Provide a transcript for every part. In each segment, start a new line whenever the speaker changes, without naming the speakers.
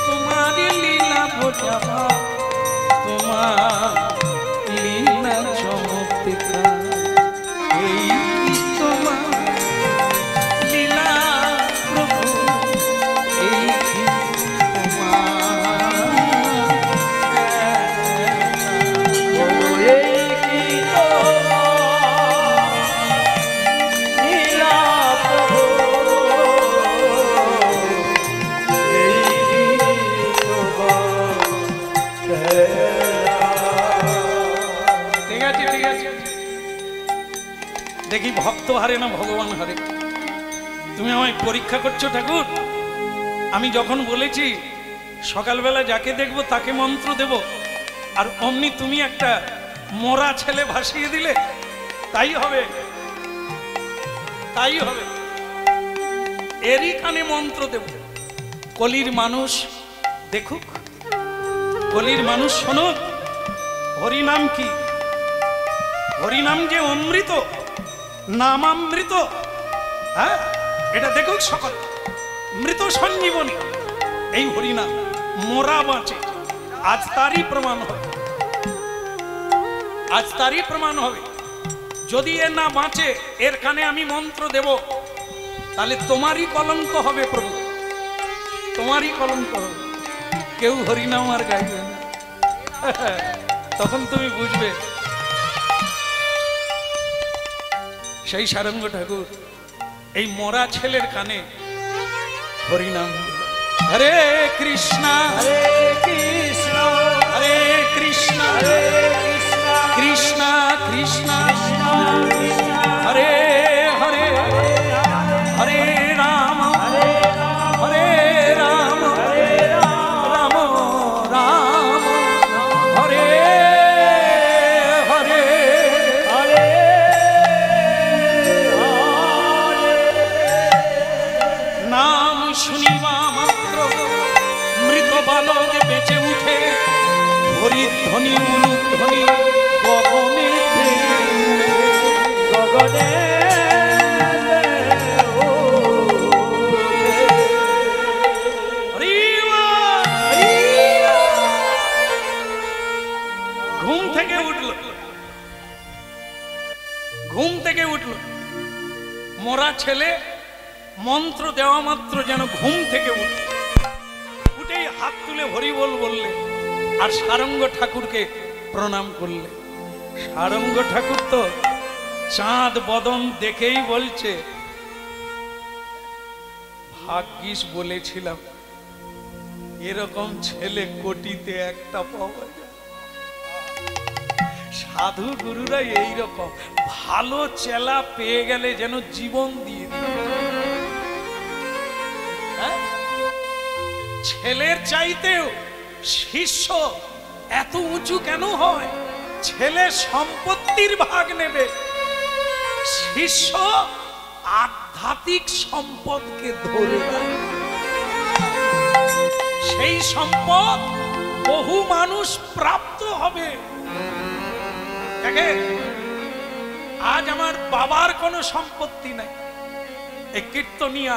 তোমার লীলা বোঝাবা, তোমার লীলা চমৎকার, এই তোমার লীলা প্রভু, এই দেখি ভক্ত হারে না ভগবান হারে। তুমি আমায় পরীক্ষা করছো ঠাকুর। আমি যখন বলেছি সকালবেলা যাকে দেখবো তাকে মন্ত্র দেব, আর অমনি তুমি একটা মরা ছেলে ভাসিয়ে দিলে। তাই হবে, তাই হবে, এরই কানে মন্ত্র দেব। কলির মানুষ দেখুক, কলির মানুষ শোনুক হরিনাম কি। হরিনাম যে অমৃত, নামামৃত, হ্যাঁ এটা দেখুক সকল। মৃত সঞ্জীবনী এই হরিনাম, মোরা বাঁচে। আজ তারই প্রমাণ হবে, আজ তারই প্রমাণ হবে। যদি এ না বাঁচে, এর কানে আমি মন্ত্র দেব, তাহলে তোমারই কলঙ্ক হবে প্রভু, তোমারই কলঙ্ক হবে। কেউ হরিনাম আর গাইবে না, তখন তুমি বুঝবে। সেই সারঙ্গ ঠাকুর এই মরা ছেলের কানে হরিনাম, হরে কৃষ্ণ হরে কৃষ্ণ হরে কৃষ্ণ কৃষ্ণ কৃষ্ণ হরে হরে হরে রাম হরে রাম রাম রাম হরে হরে হরে। নাম শুনিবা মাত্র মৃত বালক বেঁচে উঠে, হরিধ্বনি উলুধ্বনি গগনে গগনে। ঘুম থেকে উঠল, ঘুম থেকে উঠল মরা ছেলে। মন্ত্র দেওয়া মাত্র যেন ঘুম থেকে উঠল, উঠেই হাত তুলে হরিবোল বললে, আর সারঙ্গ ঠাকুরকে প্রণাম করলে। সারঙ্গ ঠাকুর তো চাঁদ বদন দেখেই বলছে, ভাগ্যিস বলেছিলাম এরকম ছেলে কোটিতে একটা পাওয়া যায়। সাধু গুরুরা এইরকম, ভালো চেলা পেয়ে গেলে যেন জীবন দিয়ে দিল। ছেলের চাইতেও শিষ্য এত উঁচু কেন হয়? ছেলে সম্পত্তির ভাগ নেবে, শিষ্য আধ্যাত্মিক সম্পদকে ধরে রাখে। সেই সম্পদ বহু মানুষ প্রাপ্ত হবে। আজ আমার বাবার কোনো সম্পত্তি নাই, এই কীর্তনিয়া,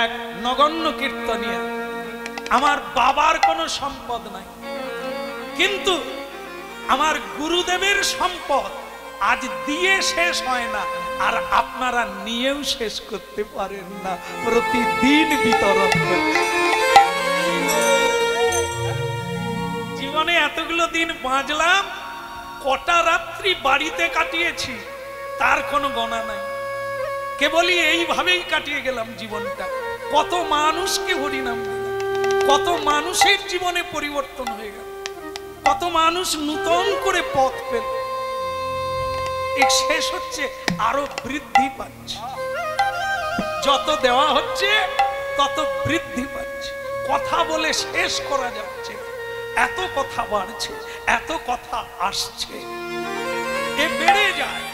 এক নগণ্য কীর্তনিয়া, আমার বাবার কোনো সম্পদ নাই, কিন্তু আমার গুরুদেবের সম্পদ আজ দিয়ে শেষ হয় না, আর আপনারা নিয়েও শেষ করতে পারেন না, প্রতিদিন বিতরণ করছে। জীবনে এতগুলো দিন বাঁচলাম, কটা রাত্রি বাড়িতে কাটিয়েছি তার কোনো গণনা নাই। কেবলই এইভাবেই কাটিয়ে গেলাম জীবনটা। কত মানুষকে হরিনাম দিলাম, কত মানুষের জীবনে পরিবর্তন হয়ে গেল, কত মানুষ নূতন করে পথ পেল। এক শেষ হচ্ছে, আরো বৃদ্ধি পাচ্ছে, যত দেওয়া হচ্ছে তত বৃদ্ধি পাচ্ছে। কথা বলে শেষ করা যাচ্ছে, এত কথা বাড়ছে, এত কথা আসছে, এ বেড়ে যায়,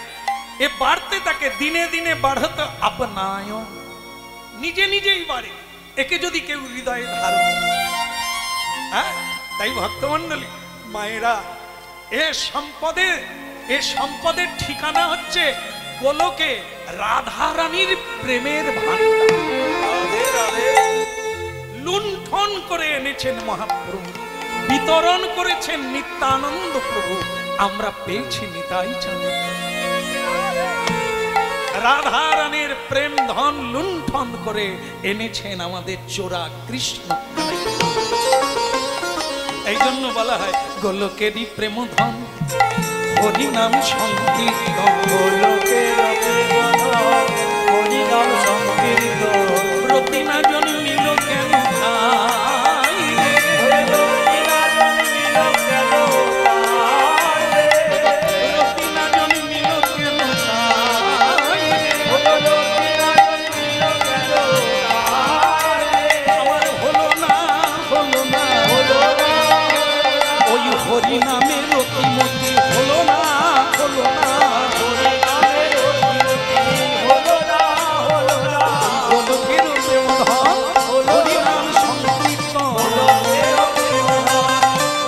এ বাড়তে থাকে, দিনে দিনে বাড়তে আপনায়, নিজে নিজেই বাড়ে। একে যদি কেউ হৃদয়ে ধারণ, হ্যাঁ, তাই ভক্তমণ্ডলী মায়েরা, এ সম্পদের ঠিকানা হচ্ছে গোলকে রাধা রানীর প্রেমের ভান্ডার। পেয়েছেন মহাপ্রভু, বিতরণ করেছেন নিত্যানন্দ প্রভু, আমরা পেয়েছি নিতাই চাঁদ। রাধা রানীর প্রেম ধন লুণ্ঠন করে এনেছেন আমাদের চোরা কৃষ্ণ। এই জন্য বলা হয় গোলকেরই প্রেম ধন হরিনাম সংকীর্তন, গোলকের প্রেম ধন হরিনাম সংকীর্তন। রতিনা জন্মিল কেন তাই রে, রতিনা জন্মিল কেন তাই রে, রতিনা জন্মিল কেন তাই রে, রতিনা জন্মিল কেন তাই রে। আমার হলো না হলো না হলো না, ওই হরিনামে রতিমতি হলো না হলো না, হরিনামে রতিমতি হলো না হলো না। গোলকের প্রেম ধন হরিনাম সংকীর্তন, গোলকের প্রেম ধন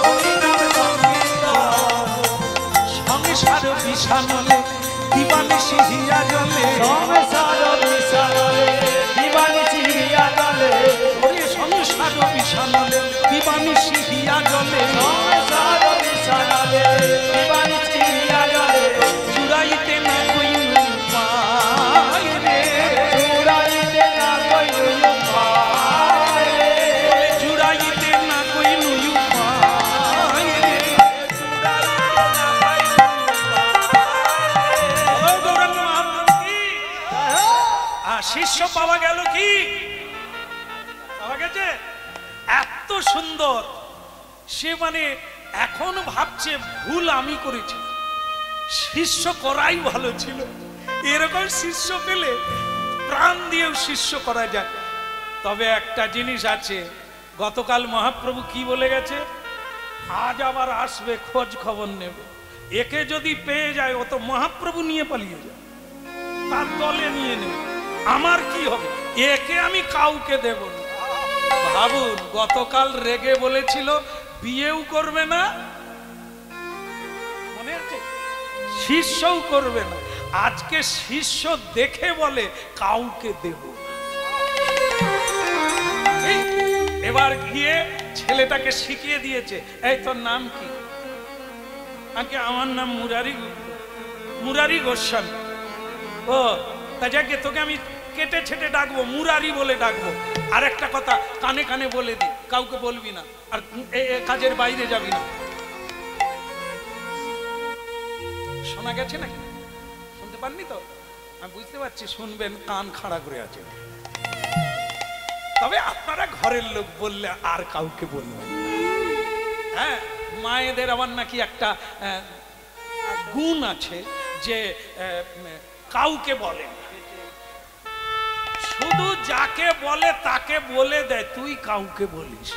হরিনাম সংকীর্তন। সংসার বিষানলে দিবানিশি হিয়া জলে, সংসার বিষানলে দিবানিশি হিয়া জলে, ওরে সংসার বিষানলে দিবানিশি হিয়া জলে, সংসার বিষানলে দিবানিশি হিয়া জলে। চুরাইতে না কই উপায় রে, চুরাইতে না কই উপায় রে, চুরাইতে না কই উপায় রে, চুরাইতে না কই উপায়। ও গৌরাঙ্গ মহাপ্রভু কি শিষ্য পাওয়া গেল, কি পাওয়া গেছে? এত সুন্দর সে, মানে এখন ভাবছে ভুল আমি করেছি, শিষ্য করাই ভালো ছিল। এরকম শিষ্য পেলে প্রাণ দিয়েও শিষ্য করা যায়। তবে একটা জিনিস আছে, গতকাল মহাপ্রভু কি বলে গেছে, আজ আবার আসবে, খোঁজ খবর নেবে। একে যদি পেয়ে যায় ও তো মহাপ্রভু নিয়ে পালিয়ে যায়, তার দলে নিয়ে নেবে, আমার কি হবে? একে আমি কাউকে দেব না। ভাবুন, গতকাল রেগে বলেছিল বিয়েও করবে না, মনে আছে, শিষ্যও করবে না। আজকে শিষ্য দেখে বলে কাউকে দেব। এবার গিয়ে ছেলেটাকে শিখিয়ে দিয়েছে, এই তোর নাম কি? আগে আমার নাম মুরারি গোস্বামী। ও তা যাকে তোকে আমি কেটে ছেটে ডাকবো, মুরারি বলে ডাকবো। আর একটা কথা কানে কানে বলে দি, কাউকে বলবি না, আর কাজের বাইরে যাবি না। শোনা গেছে নাকি? শুনতে পাননি তো? আমি বুঝতে পারছি শুনবেন, কান খাড়া করে আছে। তবে আপনারা ঘরের লোক বললে আর কাউকে বলবেন। হ্যাঁ, মায়েদের আবার নাকি একটা গুণ আছে যে কাউকে বলে, শুধু যাকে বলে তাকে বলে দেয়, তুই কাউকে বলিস।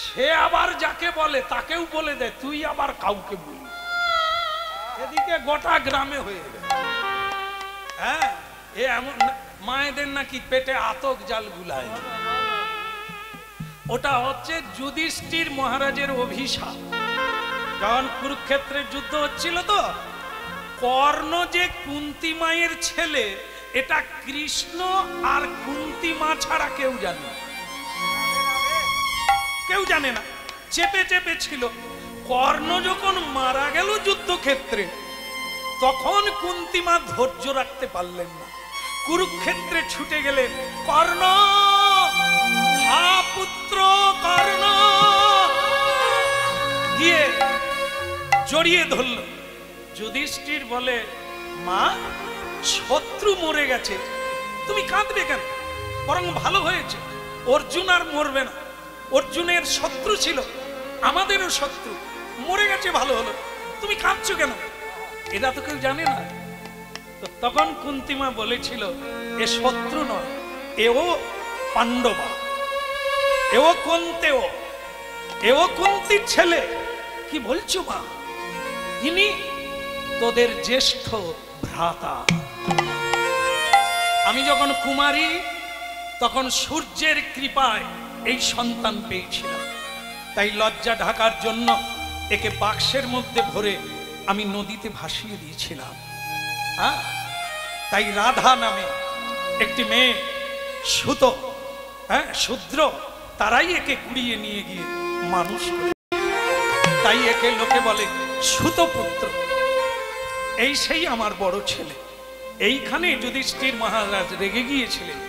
সে আবার যাকে বলে তাকেও বলে দেয়, তুই আবার কাউকে বলিস। এদিকে গোটা গ্রামে হয়ে যায়। হ্যাঁ, এ এমন মায়েদের নাকি পেটে আতক জাল গুলায়। ওটা হচ্ছে যুধিষ্ঠির মহারাজের অভিশাপ। যখন কুরুক্ষেত্রের যুদ্ধ হচ্ছিল, তো কর্ণ যে কুন্তী মায়ের ছেলে, এটা কৃষ্ণ আর কুন্তী মা ছাড়া কেউ জানে না, কেউ জানে না। চেপে চেপে ছিল। কর্ণ যখন মারা গেল যুদ্ধক্ষেত্রে, তখন কুন্তী মা ধৈর্য রাখতে পারলেন না, কুরুক্ষেত্রে ছুটে গেলেন। কর্ণ, হা পুত্র কর্ণ, গিয়ে জড়িয়ে ধরল। যুধিষ্ঠির বলে, মা, শত্রু মরে গেছে, তুমি কাঁদবে কেন? বরং ভালো হয়েছে, অর্জুন আর মরবে না। অর্জুনের শত্রু ছিল, আমাদেরও শত্রু, মরে গেছে, ভালো হলো, তুমি কাঁদছো কেন? এটা তো কেউ জানে না। তো তখন কুন্তিমা বলেছিল, এ শত্রু নয়, এও পাণ্ডবা, এও কুন্তেও, এও কুন্তির ছেলে। কি বলছো মা? ইনি তোদের জ্যেষ্ঠ ভ্রাতা। আমি যখন কুমারী, তখন সূর্যের কৃপায় এই সন্তান পেয়েছিলাম। তাই লজ্জা ঢাকার জন্য একে বাক্সের মধ্যে ভরে আমি নদীতে ভাসিয়ে দিয়েছিলাম। হ্যাঁ, তাই রাধা নামে একটি মেয়ে, সুত, হ্যাঁ, শূদ্র, তারাই একে কুড়িয়ে নিয়ে গিয়ে মানুষ করে। তাই একে লোকে বলে সুতপুত্র। এই সেই আমার বড় ছেলে। এইখানে যুধিষ্ঠির মহারাজ রেগে গিয়েছিলেন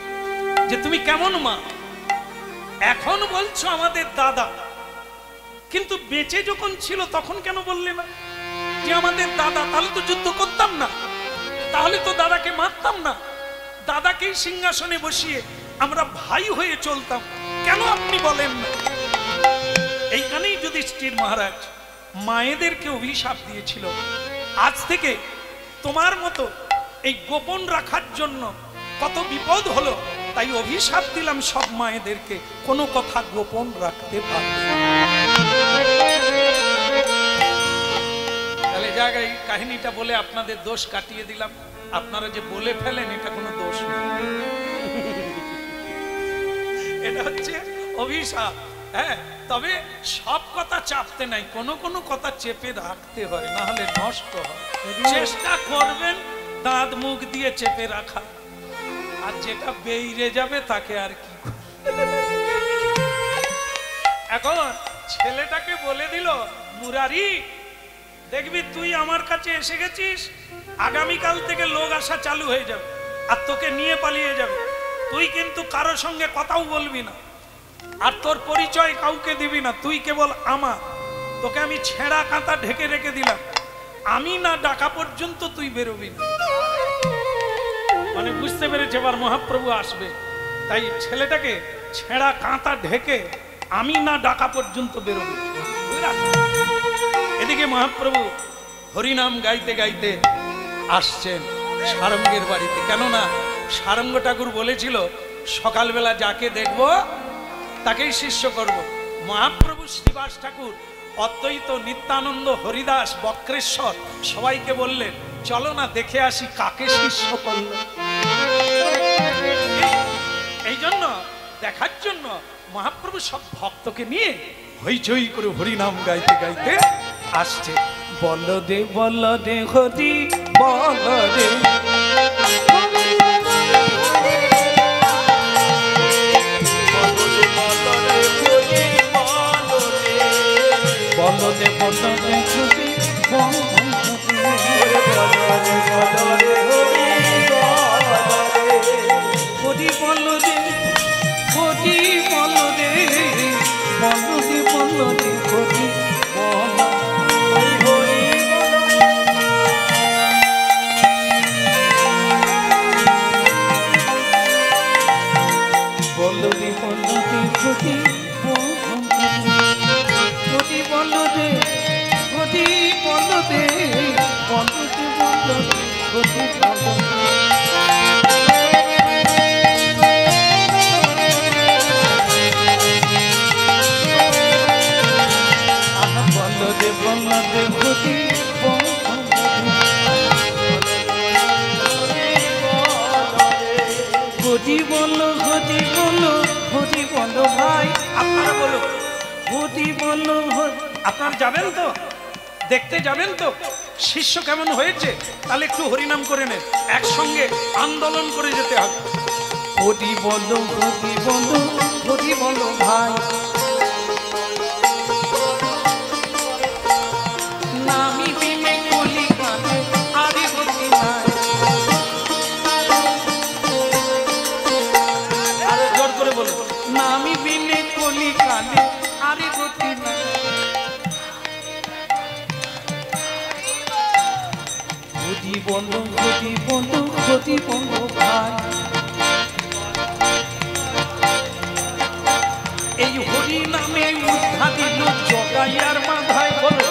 যে তুমি কেমন মা, এখন বলছো আমাদের দাদা, কিন্তু বেঁচে যখন ছিল তখন কেন বললে না যে আমাদের দাদা? তাহলে তো যুদ্ধ করতাম না, তাহলে তো দাদাকে মারতাম না, দাদাকেই সিংহাসনে বসিয়ে আমরা ভাই হয়ে চলতাম, কেন আপনি বলেন না? এইখানেই যুধিষ্ঠির মহারাজ মায়েদেরকে অভিশাপ দিয়েছিল, আজ থেকে তোমার মতো এই গোপন রাখার জন্য কত বিপদ হলো, তাই অভিশাপ দিলাম সব মায়েদেরকে, কোনো কথা গোপন রাখতে পারবে না। তাহলে জায়গায় কাহিনীটা বলে আপনাদের দোষ কাটিয়ে দিলাম। আপনারা যে বলে ফেলেন এটা কোনো দোষ নেই, এটা হচ্ছে অভিশাপ। হ্যাঁ, তবে সব কথা চাপতে নাই, কোনো কোনো কথা চেপে রাখতে হয়, না হলে নষ্ট হয়। চেষ্টা করবেন দাঁত মুখ দিয়ে চেপে রাখা, আর যেটা বেরিয়ে যাবে তাকে আর কি। এখন ছেলেটাকে বলে দিল, মুরারি দেখবি তুই আমার কাছে এসে গেছিস, আগামীকাল থেকে লোক আসা চালু হয়ে যাবে আর তোকে নিয়ে পালিয়ে যাবে। তুই কিন্তু কারোর সঙ্গে কথাও বলবি না, আর তোর পরিচয় কাউকে দিবি না, তুই কেবল আমার। তোকে আমি ছেঁড়া কাঁথা ঢেকে রেখে দিলাম, আমি না ডাকা পর্যন্ত তুই বেরোবি না। মানে বুঝতে পেরেছে এবার মহাপ্রভু আসবে, তাই ছেলেটাকে ছেঁড়া কাঁথা ঢেকে আমি না ডাকা পর্যন্ত বেরোবি। এদিকে মহাপ্রভু হরিনাম গাইতে গাইতে আসছেন সারঙ্গের বাড়িতে। কেননা সারঙ্গ ঠাকুর বলেছিল সকালবেলা যাকে দেখব তাকেই শিষ্য করব। মহাপ্রভু শ্রীবাস ঠাকুর, অদ্বৈত, নিত্যানন্দ, হরিদাস, বক্রেশ্বর সবাইকে বললেন চলো না দেখে আসি কাকে শিষ্য করল। এই জন্য দেখার জন্য মহাপ্রভু সব ভক্তকে নিয়ে হইচই করে হরিনাম গাইতে গাইতে আসছে। বল দে হরি বল দে, আপনারা যাবেন তো, দেখতে যাবেন তো শিষ্য কেমন হয়েছে? তাহলে একটু হরিনাম করে নেন, একসঙ্গে আন্দোলন করে যেতে হবে। হরি বলো ভাই, নামি বিনে কলি কানে আরে গতি নাই। আরে জোর করে বলো, নামি বিনে কলি কানে আরে গতি নাই। ক্ষতি বন্ধু ভাই, এই হরি নামে উদ্ধা দিল জগাইয়ার মাথায়। বলো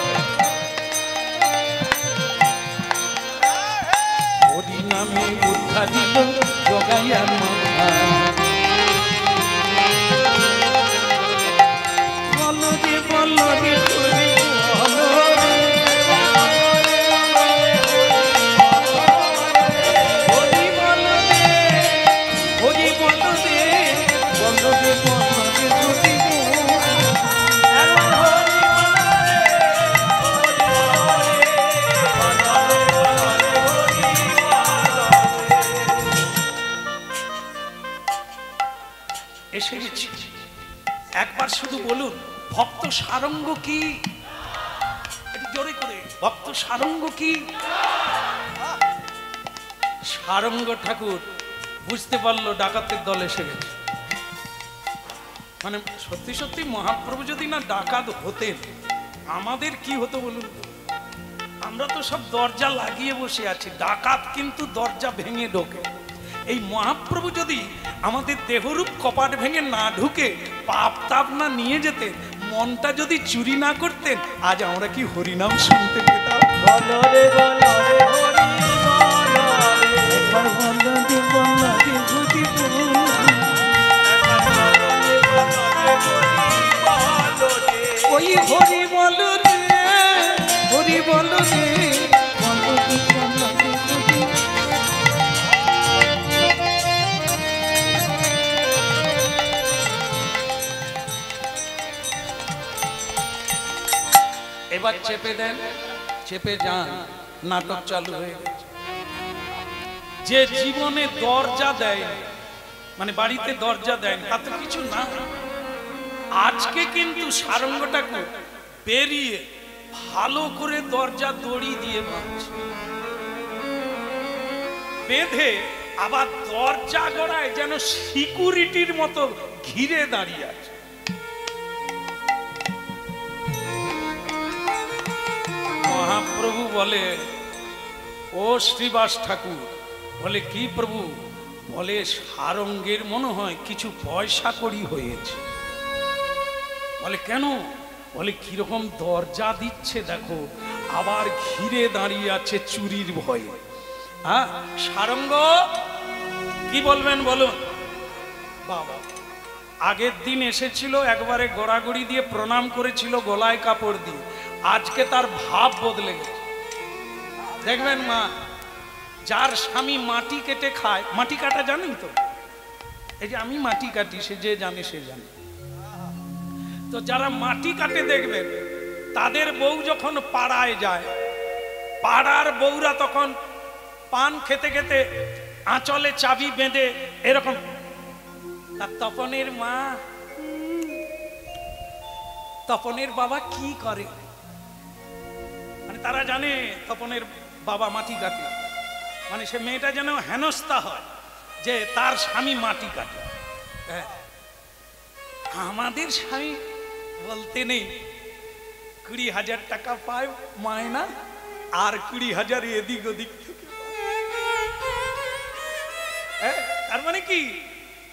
হরি নামে উদ্ধা দিল জগাইয়ার মাথায়। বলো রে হরি এসে গেছি। একবার শুধু বলুন ভক্ত সারঙ্গ কি, একটু জোরে করে, ভক্ত সারঙ্গ কি? সারঙ্গ ঠাকুর বুঝতে পারলো ডাকাতের দল এসে গেছে। মানে সত্যি সত্যি মহাপ্রভু যদি না ডাকাত হতেন আমাদের কি হতো বলুন তো? আমরা তো সব দরজা লাগিয়ে বসে আছি, ডাকাত কিন্তু দরজা ভেঙে ঢোকে। এই মহাপ্রভু যদি আমাদের দেহরূপ কপাট ভেঙে না ঢুকে পাপ তাপ না নিয়ে যেতেন, মনটা যদি চুরি না করতেন, আজ আমরা কি হরিনাম শুনতে পেতাম?
বলো রে বলো রে হরি বলো রে, একবার বলো রে বলো রে হরি বলো,
ওই হরি বলো রে, হরি বলো রে,
বলো রে বলো রে হরি।
এবার চেপে দেন, চেপে যান, নাটক চালু হয়ে গেছে। যে জীবনে দরজা দেয়, মানে বাড়িতে দরজা দেয় তা তো কিছু না, আজকে কিন্তু সারঙ্গ ঠাকুর বেরিয়ে ভালো করে দরজা দড়ি দিয়ে বাঁধছে, বেঁধে আবার দরজা গড়ায় যেন সিকিউরিটির মতো ঘিরে দাঁড়িয়ে আছে। মহাপ্রভু বলে, ও শ্রীবাস ঠাকুর, বলে কি প্রভু? বলে সারঙ্গের মনে হয় কিছু পয়সা কড়ি হয়েছে। বলে কেন? বলে কিরকম দরজা দিচ্ছে দেখো, আবার ঘিরে দাঁড়িয়ে আছে চুরির ভয়ে। হ্যাঁ সারঙ্গ কি বলবেন বলুন? বাবা আগের দিন এসেছিল, একবারে গড়াগড়ি দিয়ে প্রণাম করেছিল গলায় কাপড় দিয়ে, আজকে তার ভাব বদলে গেছে। দেখবেন মা, যার স্বামী মাটি কেটে খায়, মাটি কাটা জানেন তো? এই যে আমি মাটি কাটি, সে যে জানে সে জানে। তো যারা মাটি কাটে দেখবেন তাদের বউ যখন পাড়ায় যায়, পাড়ার বউরা তখন পান খেতে খেতে আঁচলে চাবি বেঁধে এরকম, তার তপনের মা, তপনের বাবা কি করে, মানে তারা জানে তপনের বাবা মাটি কাটে, মানে সে মেয়েটা যেন হেনস্থা হয় যে তার স্বামী মাটি কাটে। আমাদের স্বামী বলতে নেই, 20,000 টাকা পায় মায়না, আর 20,000 এদিক ওদিক থেকে। তার মানে কি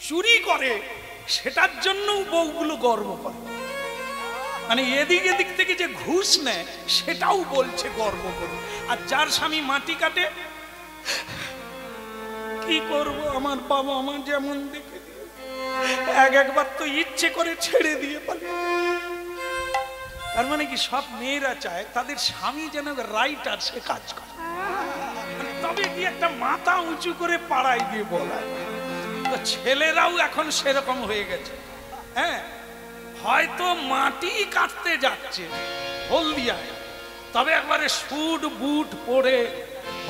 চুরি করে, সেটার জন্য বউগুলো গর্ব করে। মানে এদিক এদিক থেকে যে ঘুষ নেয় সেটাও বলছে গর্ব করে। আর যার স্বামী মাটি কাটে, কি করব, আমার বাবা আমার যেমন দেখে একবার তো ইচ্ছে করে ছেড়ে দিয়ে পালিয়ে। তার মানে কি সব মেয়েরা চায় তাদের স্বামী যেন রাইটার, সে কাজ করে, তবে কি একটা মাথা উঁচু করে পাড়ায় দিয়ে বলায়। তো ছেলেরাও এখন সেরকম হয়ে গেছে। হ্যাঁ হয়তো মাটি কাটতে যাচ্ছে হলদিয়ায়, তবে একবারে স্যুট বুট পরে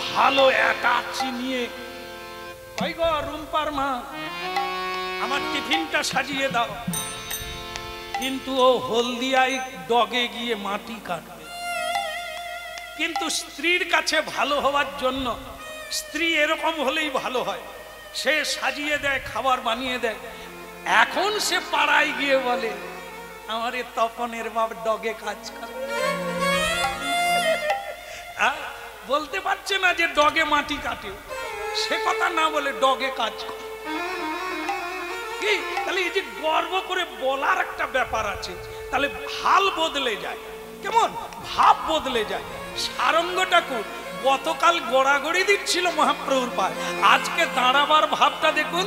ভালো অ্যাটাচি নিয়ে, ওই গো রুম্পার মা আমার টিফিনটা সাজিয়ে দাও, কিন্তু ও হলদিয়ায় ডগে গিয়ে মাটি কাটবে। কিন্তু স্ত্রীর কাছে ভালো হওয়ার জন্য, স্ত্রী এরকম হলেই ভালো হয়, সে সাজিয়ে দেয়, খাবার বানিয়ে দেয়। এখন সে পাড়ায় গিয়ে বলে আমার এ তপনের বাপ ডগে কাজ করে, বলতে পারছে না যে ডগে মাটি কাটে, সে কথা না বলে ডগে কাজ করে। কি তাহলে এই যে গর্ব করে বলার একটা ব্যাপার আছে, তাহলে হাল বদলে যায়, কেমন ভাব বদলে যায়। সারঙ্গ ঠাকুর গতকাল গোড়াগড়ি দিচ্ছিল মহাপ্রভুর পায়, আজকে দাঁড়াবার ভাবটা দেখুন।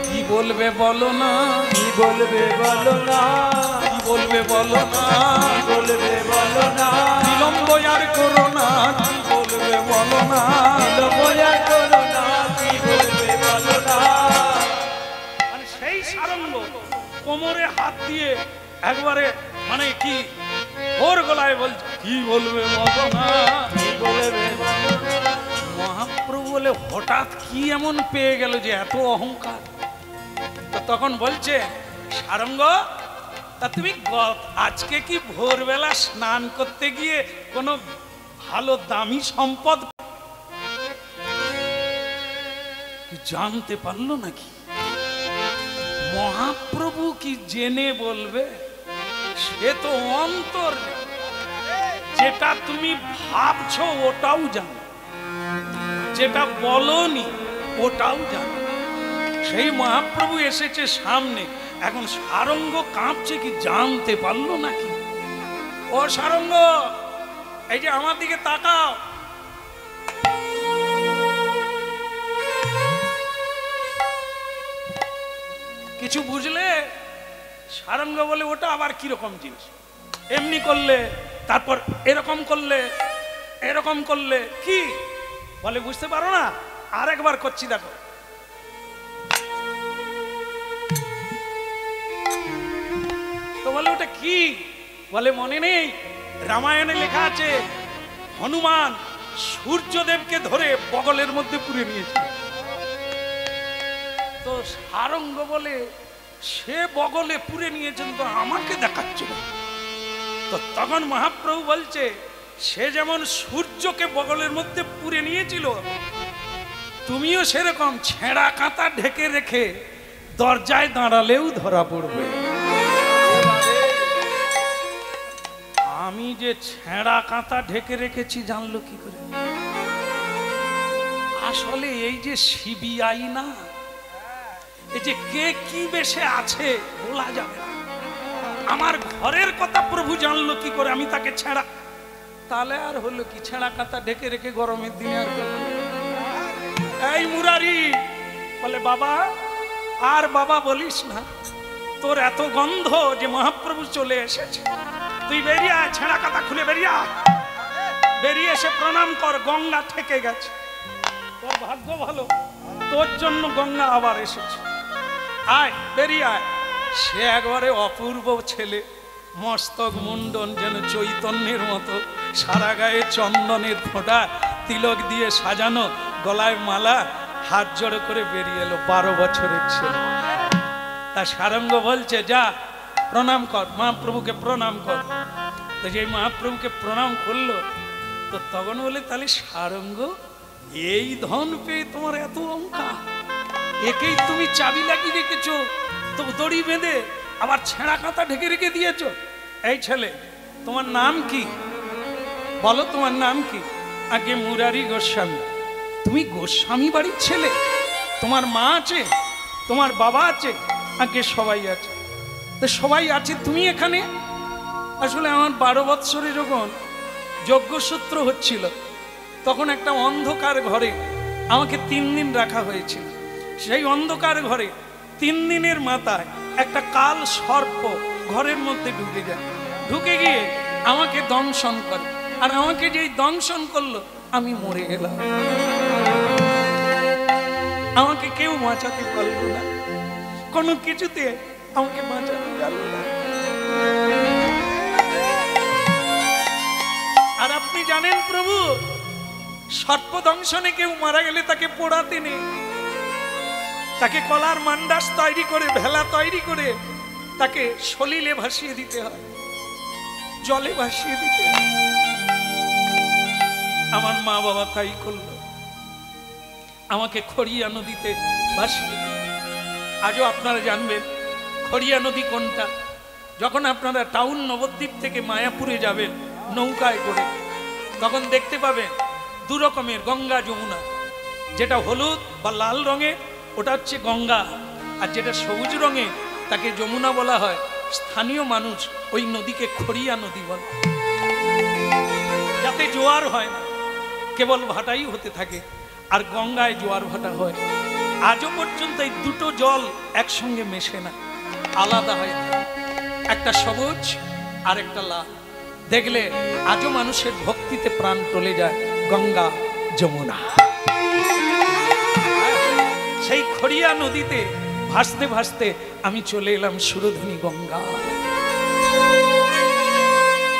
কি বলবে বলো না,
কি বলবে বলো না,
কি বলবে বলো না,
কি বলবে বলো না,
বিলম্ব আর করো না, কি বলবে বলো না,
বিলম্ব আর করো না, কি বলবে বলো না।
মানে সেই সারঙ্গ কোমরে হাত দিয়ে একবারে মানে কি ওর গলায় বলছে কি বলবে বলো না,
কি বলবে বলো না।
মহাপ্রভু বলে হঠাৎ কি এমন পেয়ে গেল যে এত অহংকার। তো তখন বলছে সারঙ্গ, তা তুমি আজকে কি ভোরবেলা স্নান করতে গিয়ে কোনো ভালো দামি সম্পদ জানতে পারলো নাকি? মহাপ্রভু কি জেনে বলবে? সে তো অন্তর, যেটা তুমি ভাবছো ওটাও জানো, যেটা বলনি ওটাও জানো। সেই মহাপ্রভু এসেছে সামনে, এখন সারঙ্গ কাঁপছে কি জানতে পারলো নাকি? ও সারঙ্গ, এই যে আমার দিকে তাকাও। কিছু বুঝলে? সারঙ্গ বলে ওটা আবার কিরকম জিনিস? এমনি করলে, তারপর এরকম করলে, এরকম করলে কি বলে বুঝতে পারো না? আরেকবার করছি দেখো। তো বলে ওটা কি? বলে মনে নেই, রামায়ণে লেখা আছে হনুমান সূর্যদেবকে ধরে বগলের মধ্যে পুরে নিয়েছে। তো সারঙ্গ বলে সে বগলে পুরে নিয়েছেন তো আমাকে দেখাচ্ছে না। তো তখন মহাপ্রভু বলছে সে যেমন সূর্যকে বগলের মধ্যে পুরে নিয়েছিল, তুমিও সেরকম ছেঁড়া কাঁথা ঢেকে রেখে দরজায় দাঁড়ালেও ধরা পড়বে। আমি যে ছেঁড়া কাঁথা ঢেকে রেখেছি জানলো কি করে? আসলে এই যে সিবিআই না, এই যে কে কি বেশে আছে বলা যাবে না। আমার ঘরের কথা প্রভু জানলো কি করে? আমি তাকে ছেঁড়া, তাহলে আর হলো কি? ছেঁড়া কাঁথা ঢেকে রেখে গরমের দিনে আর এই মুরারি বলে বাবা, আর বাবা বলিস না, তোর এত গন্ধ যে মহাপ্রভু চলে এসেছে। তুই বেরিয়ে আয়, ছেঁড়া কাঁথা খুলে বেরিয়ে আয়, বেরিয়ে এসে প্রণাম কর, গঙ্গা থেকে গেছে। তোর ভাগ্য ভালো, তোর জন্য গঙ্গা আবার এসেছে। আয় বেরিয়ে আয়। সে একবারে অপূর্ব ছেলে, মস্তক মুন্ডন যেন চৈতন্যের মতো, সারা গায়ে চন্দনের ফোঁটা, তিলক দিয়ে সাজানো, গলায় মালা, হাত জড়ো করে বেরিয়ে এলো। 12 বছরের ছেলে। তা সারঙ্গ বলছে যা প্রণাম কর, মহাপ্রভুকে প্রণাম কর। তো যে মহাপ্রভুকে প্রণাম করলো, তো তখন বলে তাহলে সারঙ্গ, এই ধন পেয়ে তোমার এত অঙ্কা, একেই তুমি চাবি লাগিয়ে রেখেছো, তো দড়ি বেঁধে আবার ছেঁড়া কাঁথা ঢেকে রেখে দিয়েছো। এই ছেলে, তোমার নাম কি? বলো তোমার নাম কি? আগে মুরারি গোস্বামী। তুমি গোস্বামী বাড়ির ছেলে? তোমার মা আছে, তোমার বাবা আছে? আগে সবাই আছে। তো সবাই আছে, তুমি এখানে? আসলে আমার 12 বৎসরে যখন যজ্ঞসূত্র হচ্ছিল, তখন একটা অন্ধকার ঘরে আমাকে 3 দিন রাখা হয়েছিল। সেই অন্ধকার ঘরে 3 দিনের মাথায় একটা কাল সর্প ঘরের মধ্যে ঢুকে যায়, ঢুকে গিয়ে আমাকে দংশন করে। আর আমাকে যেই দংশন করলো, আমি মরে গেলাম। আমাকে কেউ বাঁচাতে পারলো না, কোনো কিছুতে আমাকে বাঁচাতে পারলো না। আর আপনি জানেন প্রভু, সর্প দংশনে কেউ মারা গেলে তাকে পোড়াতে নেই, তাকে কলার মান্ডাস তৈরি করে, ভেলা তৈরি করে তাকে সলিলে ভাসিয়ে দিতে হয়, জলে ভাসিয়ে দিতে হয়। আমার মা বাবা তাই করলো, আমাকে খড়িয়া নদীতে ভাসিয়ে। আজও আপনারা জানবেন খড়িয়া নদী কোনটা। যখন আপনারা টাউন নবদ্বীপ থেকে মায়াপুরে যাবেন নৌকায় করে, তখন দেখতে পাবেন 2 রকমের গঙ্গা যমুনা। যেটা হলুদ বা লাল রঙের ওটা হচ্ছে গঙ্গা, আর যেটা সবুজ রঙের তাকে যমুনা বলা হয়। স্থানীয় মানুষ ওই নদীকে খড়িয়া নদী বলে, যাতে জোয়ার হয় না, কেবল ভাটাই হতে থাকে। আর গঙ্গায় জোয়ার ভাটা হয়। আজও পর্যন্ত এই দুটো জল একসঙ্গে মেশে না, আলাদা হয়। একটা সবুজ আর একটা লাল। দেখলে আজও মানুষের ভক্তিতে প্রাণ টলে যায়। গঙ্গা যমুনা, সেই খড়িয়া নদীতে ভাসতে ভাসতে আমি চলে এলাম সুরধনী গঙ্গা।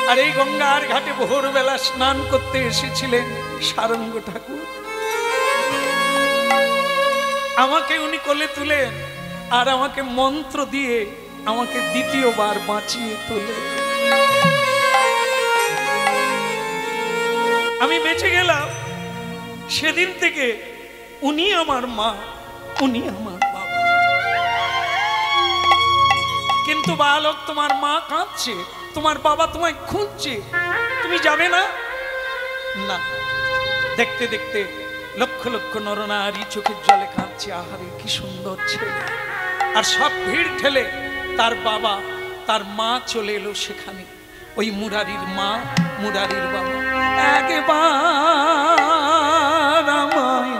আর এই গঙ্গার ঘাটে ভোরবেলা স্নান করতে এসেছিলেন সারঙ্গ ঠাকুর। আমাকে উনি কোলে তুলেন আর আমাকে মন্ত্র দিয়ে আমাকে দ্বিতীয়বার বাঁচিয়ে তোলে। আমি বেঁচে গেলাম, সেদিন থেকে উনি আমার মা, উনি আমার বাবা। কিন্তু বালক, তোমার মা কাঁদছে, তোমার বাবা তোমায় খুঁজছে, তুমি যাবে না? না। দেখতে দেখতে লক্ষ লক্ষ নরনারী চোখের জলে কাঁদছে, আহারে কি সুন্দর ছেলে। আর সব ভিড় ঠেলে তার বাবা, তার মা চলে এলো সেখানে। ওই মুরারির মা, মুরারির বাবা। একবার আমায়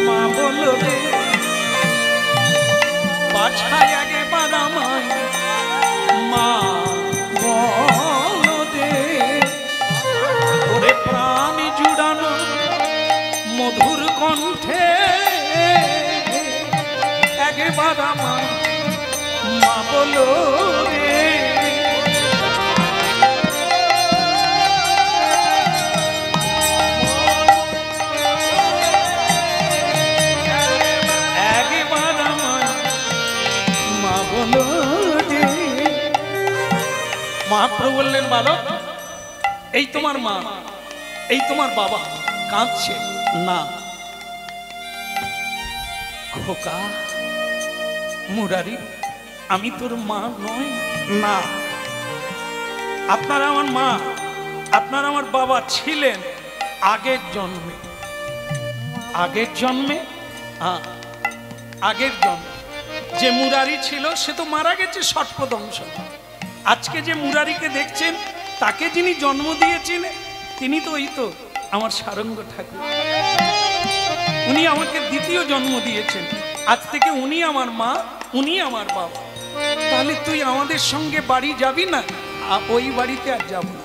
মা বলো রে বাছায়, একবার আমায় মা বলো রে। ওরে প্রাণ জুড়ানো মধুর কণ্ঠে একবার আমায় মা বলো রে। একবার আমায় মা বলো রে। মহাপ্রভু বললেন, বালক, এই তোমার মা, এই তোমার বাবা কাঁদছে না। খোকা মুরারি, আমি তোর মা নই। না, আপনারা আমার মা, আপনারা আমার বাবা ছিলেন আগের জন্মে। আগের জন্মে? হ্যাঁ, আগের জন্মে যে মুরারি ছিল সে তো মারা গেছে ষটপদংশ। আজকে যে মুরারিকে দেখছেন, তাকে যিনি জন্ম দিয়েছেন, তিনি তো ওই তো আমার সারঙ্গ ঠাকুর। উনি আমাকে দ্বিতীয় জন্ম দিয়েছেন। আজ থেকে উনি আমার মা, উনি আমার বাবা। তাহলে তুই আমাদের সঙ্গে বাড়ি যাবি না? ওই বাড়িতে আর যাব না।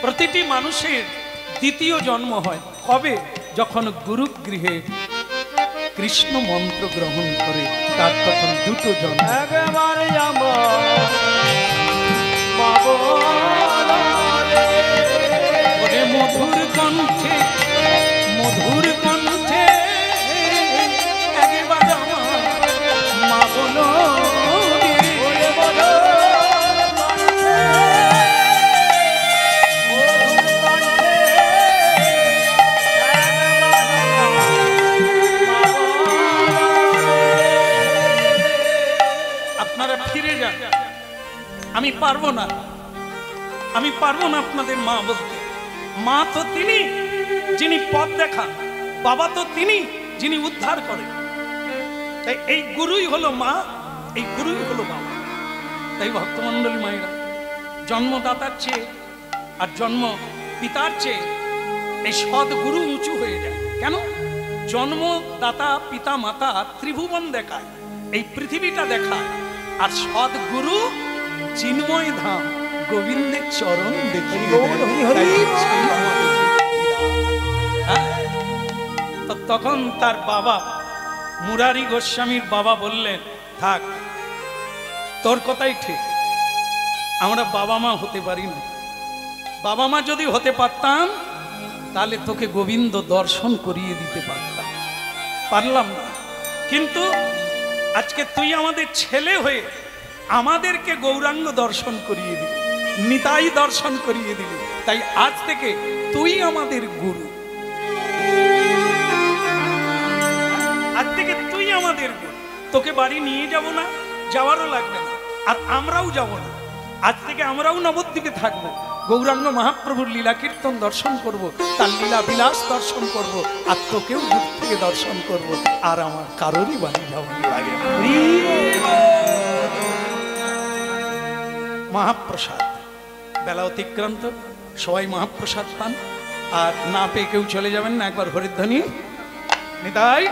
প্রতিটি মানুষের দ্বিতীয় জন্ম হয় কবে? যখন গুরুগৃহে কৃষ্ণ মন্ত্র গ্রহণ করে, তার তখন দুটো জন্ম।
একবারে ওরে
মধুর কণ্ঠে, মধুর কণ্ঠে একবার আমার মা বলো রে। আপনারা ফিরে যান, আমি পারবো না, আমি পারবো না আপনাদের মা বলতে। মা তো তিনি যিনি পথ দেখান, বাবা তো তিনি যিনি উদ্ধার করেন। তাই এই গুরুই হলো মা, এই গুরুই হলো বাবা। তাই ভক্তমণ্ডলী মায়েরা, জন্মদাতার চেয়ে আর জন্ম পিতার চেয়ে এই সদ্গুরু উঁচু হয়ে যায়। কেন? জন্মদাতা পিতা মাতা ত্রিভুবন দেখায়, এই পৃথিবীটা দেখায়, আর সদ্গুরু চিন্ময় ধাম গোবিন্দের চরণ দেখিয়ে তখন তার বাবা মুরারি গোস্বামীর বাবা বললেন, থাক, তোর কথাই ঠিক, আমরা বাবা মা হতে পারি না। বাবা মা যদি হতে পারতাম তাহলে তোকে গোবিন্দ দর্শন করিয়ে দিতে পারতাম, পারলাম না। কিন্তু আজকে তুই আমাদের ছেলে হয়ে আমাদেরকে গৌরাঙ্গ দর্শন করিয়ে দিলি, নিতাই দর্শন করিয়ে দিলি। তাই আজ থেকে তুই আমাদের গুরু, আজ থেকে তুই আমাদের গুরু। তোকে বাড়ি নিয়ে যাব না, যাওয়ারও লাগবে না, আর আমরাও যাব না। আজ থেকে আমরাও নবদ্বীপে থাকবো, গৌরাঙ্গ মহাপ্রভুর লীলা কীর্তন দর্শন করব, তার লীলা বিলাস দর্শন করব, আর তোকেও দূর থেকে দর্শন করব, আর আমার কারোরই বাড়ি যাওয়ার লাগে না। মহাপ্রসাদ, বেলা অতিক্রান্ত, সবাই মহাপ্রসাদ পান, আর না পেয়ে কেউ চলে যাবেন না। একবার হরিধ্বনি নিতাই।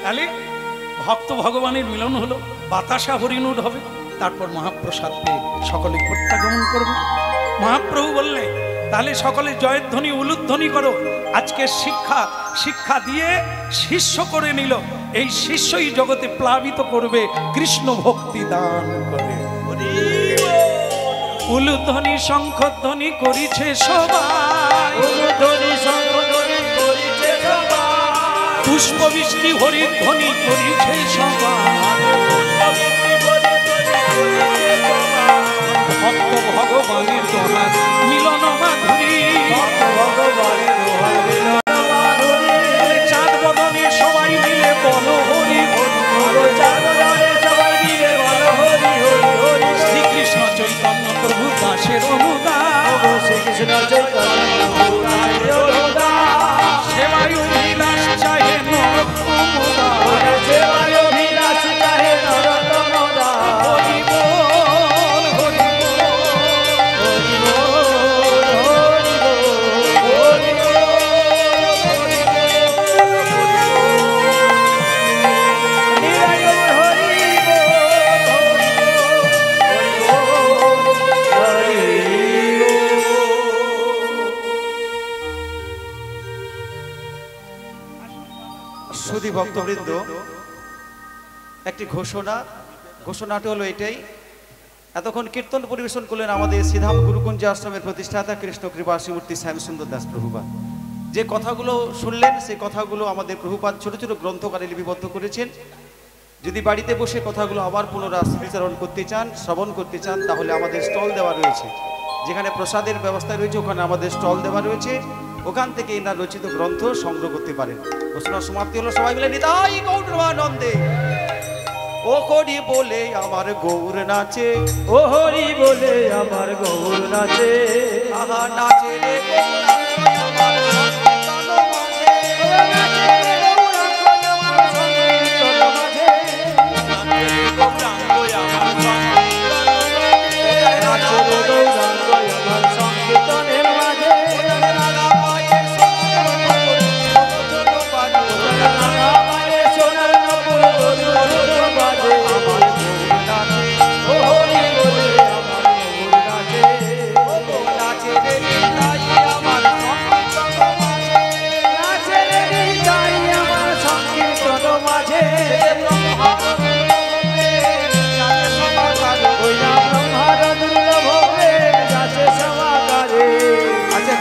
তাহলে ভক্ত ভগবানের মিলন হলো, বাতাসা হরিণুর হবে, তারপর মহাপ্রসাদ পেয়ে সকলে প্রত্যাগমন করবে। মহাপ্রভু বললে, তাহলে সকলে জয়ধ্বনি উলুধ্বনি করো। আজকে শিক্ষা, শিক্ষা দিয়ে শিষ্য করে নিল, এই শিষ্যই জগতে প্লাবিত করবে, কৃষ্ণ ভক্তি দান করে। উলুধ্বনি শঙ্খধ্বনি করিছে সবাই,
উলুধ্বনি শঙ্খধ্বনি করিছে সবাই,
পুষ্পবৃষ্টি হরির ধ্বনি করিছে সবার, ভক্ত ভগবানের দোহার মিলন মাধুরী, চাঁদ বদনে সবাই মিলে বল হরি হরি, শ্রীকৃষ্ণ চৈতন্য প্রভু দাসের অনুদান,
শ্রীকৃষ্ণ চৈতন্য
সেবায় অভিলাষ চাহে নরোত্তম দাস,
সেবায় অভিলাষ চাহে নরোত্তম দাস।
হরি বল হরি
সুধী ভক্তবৃন্দ, একটি ঘোষণাটি হলো এটাই। এতক্ষণ কীর্তন পরিবেশন করলেন আমাদের শ্রীধাম গুরুকুঞ্জ আশ্রমের প্রতিষ্ঠাতা কৃষ্ণ কৃপা শ্রীমূর্তি শ্যামসুন্দর দাস প্রভুপাদ। যে কথাগুলো শুনলেন সেই কথাগুলো আমাদের প্রভুপাদ ছোট ছোট গ্রন্থকারে লিপিবদ্ধ করেছেন। যদি বাড়িতে বসে কথাগুলো আবার পুনরায় স্মৃতিচারণ করতে চান, শ্রবণ করতে চান, তাহলে আমাদের স্টল দেওয়া রয়েছে। যেখানে প্রসাদের ব্যবস্থা রয়েছে ওখানে আমাদের স্টল দেওয়া রয়েছে, ওখান থেকে এনার রচিত গ্রন্থ সংগ্রহ করতে পারেন। ঘোষণার সমাপ্তি হলো, সবাই মিলে নিতাই গৌরানন্দে ও হরি বলে আমার গৌর নাচে,
ও হরি বলে আমার গৌর নাচে,
আহা নাচে রে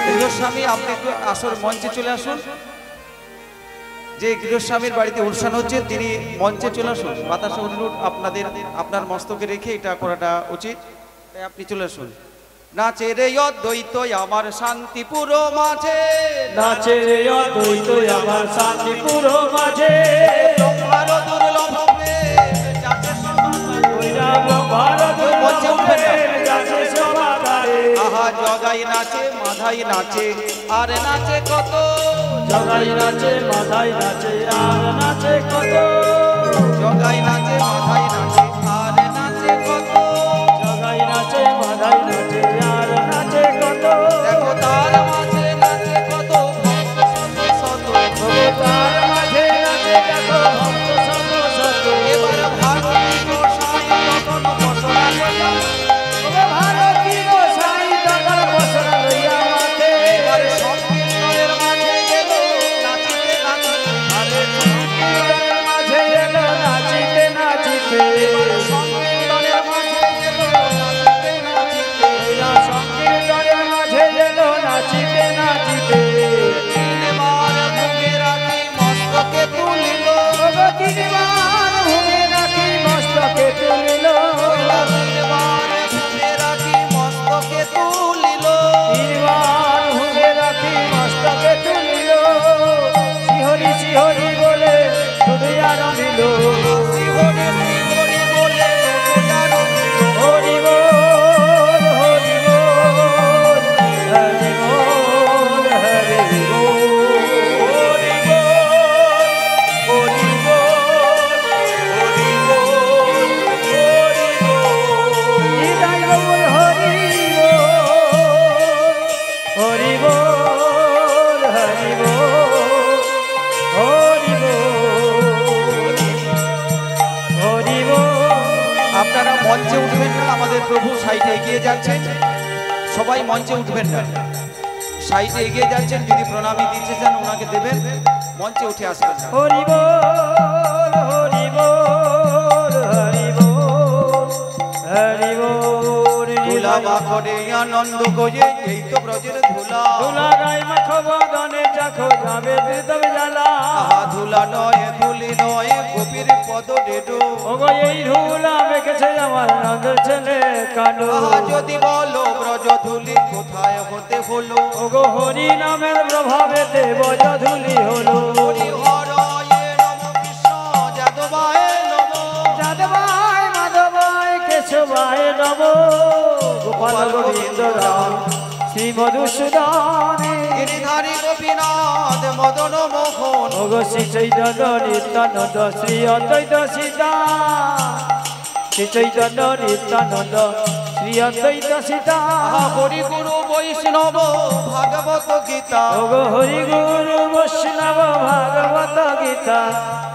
গৃহস্বামী, আপনি একটু আসর মঞ্চে চলে আসুন। যে গৃহস্বামীর বাড়িতে অনুষ্ঠান হচ্ছে তিনি মঞ্চে চলে আসুন। বাতাসা অনুরোধ আপনার মস্তকে রেখে এটা করাটা উচিত, তাই আপনি চলে আসুন। নাচে রে অদ্বৈত আমার শান্তিপুর মাঝে,
নাচে রে অদ্বৈত আমার শান্তিপুর মাঝে,
ব্রহ্মার দুর্লভ যাচ্ছে
মঞ্চে উঠবেন যাচ্ছে সমাগারে,
আহা জগাই নাচে মাধাই নাচে আর নাচে কত,
জগাই নাচে মাথায় নাচে আর নাচে কত,
জগাই নাচে মাধাই নাচে আর নাচে কত,
জগাই নাচে মাথায় নাচে আর নাচে কত,
দেখো তার মাঝে নাচে কত ভক্ত শত শত,
তার মাঝে নাচে দেখো ভক্ত শত শত,
এবার ভারতী গোসাই তখন বসরা লইয়া,
ভারতী গোসাই তখন বসরা লইয়া মাঠে,
এবার সংকীর্তনের মাঝে গেল নাচিতে নাচিতে, আরে
সংকীর্তনের মাঝে এলো নাচিতে নাচিতে,
সংকীর্তনের মাঝে গেল নাচিতে নাচিতে,
সংকীর্তনের মাঝে এলো নাচিতে নাচিতে,
তিনবার ভুগে রাখি মস্তকে তুলিল,
তিনবার ভূমি রাখি মস্তকে তুলিল,
তিনবার ভুগে রাখি মস্তকে তুলিল,
তিনবার ভূমি রাখি মস্তকে তুলিল, শিহরি শিহরি বলে দুনিয়া রমিল,
শিহরি শিহরি বলে দুনিয়া রমিল,
হরি বল হরি বল হরি বল হরি বল,
হরি বল হরি বল হরি বল,
হৃদয় বল হরি বল হরি বল হরি বল হরি বল হরি বল।
আপনারা মঞ্চে উঠবেন না, আমাদের প্রভু সাইডে এগিয়ে যাচ্ছেন, সবাই মঞ্চে উঠবেন না, সাইডে এগিয়ে যাচ্ছেন। যদি প্রণামী দিতে চান ওনাকে দেবেন, মঞ্চে উঠে আসবেন না।
হরি বল হরি বল হরি বল হরি বল,
তুলা বা করে আনন্দ গোয়ে এই তো ব্রজের ধুলা
ধুলা গাই মাখো বদনে চাখো যাবে তবে জ্বালা
আহা ধুলা নয় ধুলি নয় গোপীর পদ ডেডো
ওগো এই ধুলা মেখেছে আমার নন্দের ছেলে কানু
আহা যদি বলো ব্রজ ধুলি কোথায় হতে হলো
ওগো হরি নামের প্রভাবেতে বজ ধুলি হলো
হরি হরয়ে নম কৃষ্ণ যাদবায় নম
যাদবায় মাধবায় কেশবায় নম গোপাল গোবিন্দ রাম শ্রী মধুসূদনে
গিরিধারী গোপীনাথ মদন মোহন
ওগো শ্রী চৈতন্য নিত্যানন্দ শ্রী অদ্বৈত সীতা শ্রী চৈতন্য নিত্যানন্দ শ্রী অদ্বৈত সীতা
আহা হরি গুরু বৈষ্ণব ভাগবত গীতা
ওগো হরি গুরু বৈষ্ণব ভাগবত গীতা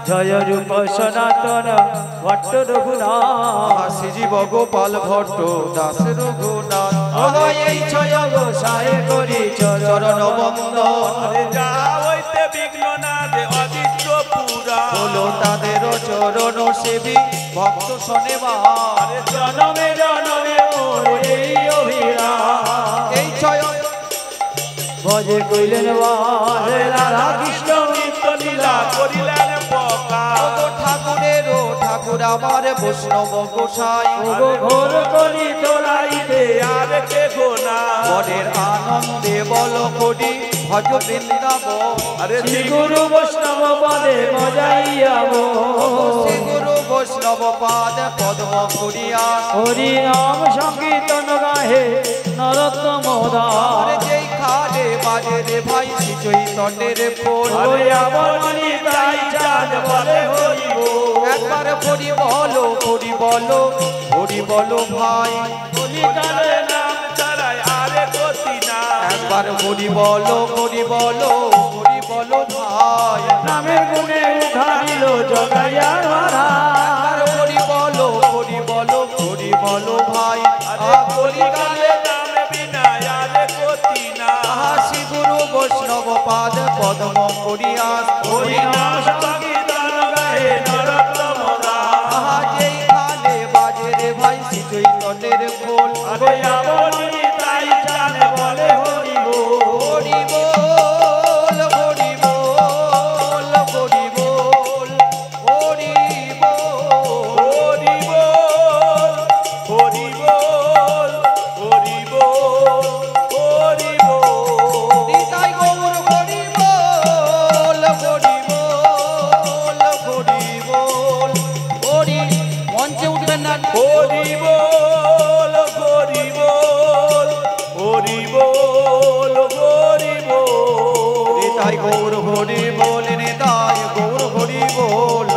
জয় রূপ সনাতন ভট্ট রঘুনাথ
আহা শ্রীজীব গোপাল ভট্ট দাস রঘুনাথ
ওগো এই ছয় গোসাই করি চরণ বন্দন
যা হইতে বিঘ্ন না দে অদিত্য পুরা
বলো তাদের চরণ সেবী ভক্ত শোনেবার
জনমে জনমে মোর এই অভিলাষ
এই ছয়
ভজে কইলেন বারে রাধা কৃষ্ণ নিত্য লীলা
করিলেন পকা
ওগো ঠাকুরেরও ঠাকুর আমার বৈষ্ণব গোসাই
ওগো ঘোর করি তোলাইতে
আর কে গোনা
মনের আনন্দে বল করি ভজ বৃন্দাবন
আরে
শ্রী গুরু বৈষ্ণব পদে মজাইয়াব
শ্রী গুরু বৈষ্ণব পাদ পদ্ম করিয়া
হরি নাম সংকীর্তন গাহে নরোত্তম দাস
আর যেই খালে বাজে রে ভাই শ্রী চৈতন্যের ফোল
বলি তাই চাঁদ বলে হরিব
একবার হরি বলো হরি বলো হরি বলো ভাই
কলিকালে
নাম ছাড়াই আরে গতি না
একবার হরি বলো হরি বলো হরি বলো ভাই
নামের গুণে উঠাইল জগাইয়া মারা
একবার হরি বলো হরি বলো হরি বলো ভাই কলিকালে
নাম বিনা আরে গতি না
আহা শ্রী গুরু বৈষ্ণব পাদ পদ্ম করিয়া হরি
নাম সংকীর্তন গাহে নরোত্তম দাস
আহা যেই খালে বাজে রে ভাই শ্রী চৈতন্যের ফোল
বলি তাই চাঁদ বলে হরিব
হরি বল হরি বল হরি বল হরি বল
হরি বল হরি বল হরি বল হরি বল
নিতাই গৌর হরি বল হরি বল হরি বল হরি মঞ্চে উঠবেন না
হরি বল হরি বল হরি বল হরি বল
নিতাই গৌর হরি বল নিতাই গৌর হরি বল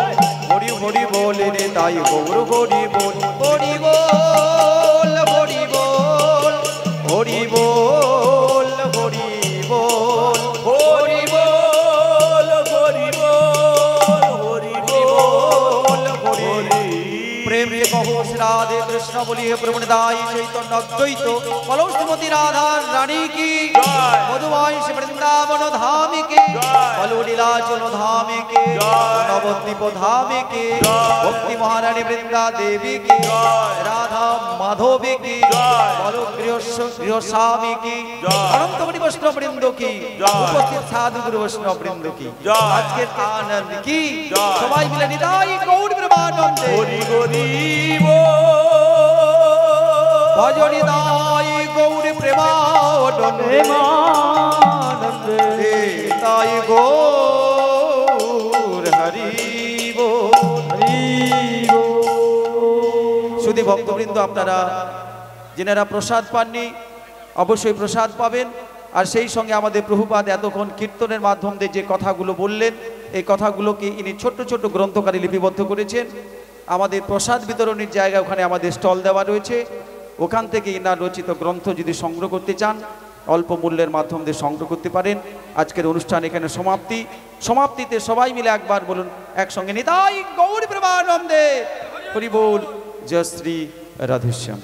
হরি হরি বল নিতাই গৌর হরি বল হরি বল হরি বল হরি বল হরি বল
হরি বল হরি বল হরি বল হরি
প্রেম রে কহো রাধে কৃষ্ণ বলিয়ে প্রবণদাই চৈতন্য অদ্বৈত বলো শ্রীমতী রাধা রানী কি
জয়।
মধুবাই শ্রী বৃন্দাবন ধাম কি
জয়।
বলো লীলাচল ধাম কি
জয়।
নবদ্বীপ ধাম কি
জয়।
ভক্তি মহারানী বৃন্দা দেবী কি
জয়।
রাধা মাধবী কি
জয়।
বলো গৃহস্বামী কি
জয়।
অনন্ত কোটি বৈষ্ণব বৃন্দ কি
জয়।
উপস্থিত সাধু গুরু বৈষ্ণব বৃন্দ কি
জয়।
আজকের আনন্দ কি
জয়।
সবাই মিলে নিতাই গৌর প্রেমানন্দে
হরি হরি
ভজনি দাই গৌর প্রেমানন্দে
প্রেমানন্দে
তাই গৌর হরি বল।
হরিব
শুধু ভক্তবৃন্দ আপনারা যেনারা প্রসাদ পাননি অবশ্যই প্রসাদ পাবেন আর সেই সঙ্গে আমাদের প্রভুপাদ এতক্ষণ কীর্তনের মাধ্যম দিয়ে যে কথাগুলো বললেন এই কথাগুলোকে ইনি ছোট্ট ছোট্ট গ্রন্থকারে লিপিবদ্ধ করেছেন আমাদের প্রসাদ বিতরণের জায়গা ওখানে আমাদের স্টল দেওয়া রয়েছে ওখান থেকে ইনার রচিত গ্রন্থ যদি সংগ্রহ করতে চান অল্প মূল্যের মাধ্যম দিয়ে সংগ্রহ করতে পারেন আজকের অনুষ্ঠান এখানে সমাপ্তিতে সবাই মিলে একবার বলুন একসঙ্গে নিতাই গৌর প্রেমানন্দে হরি বল জয় শ্রী রাধেশ্যাম।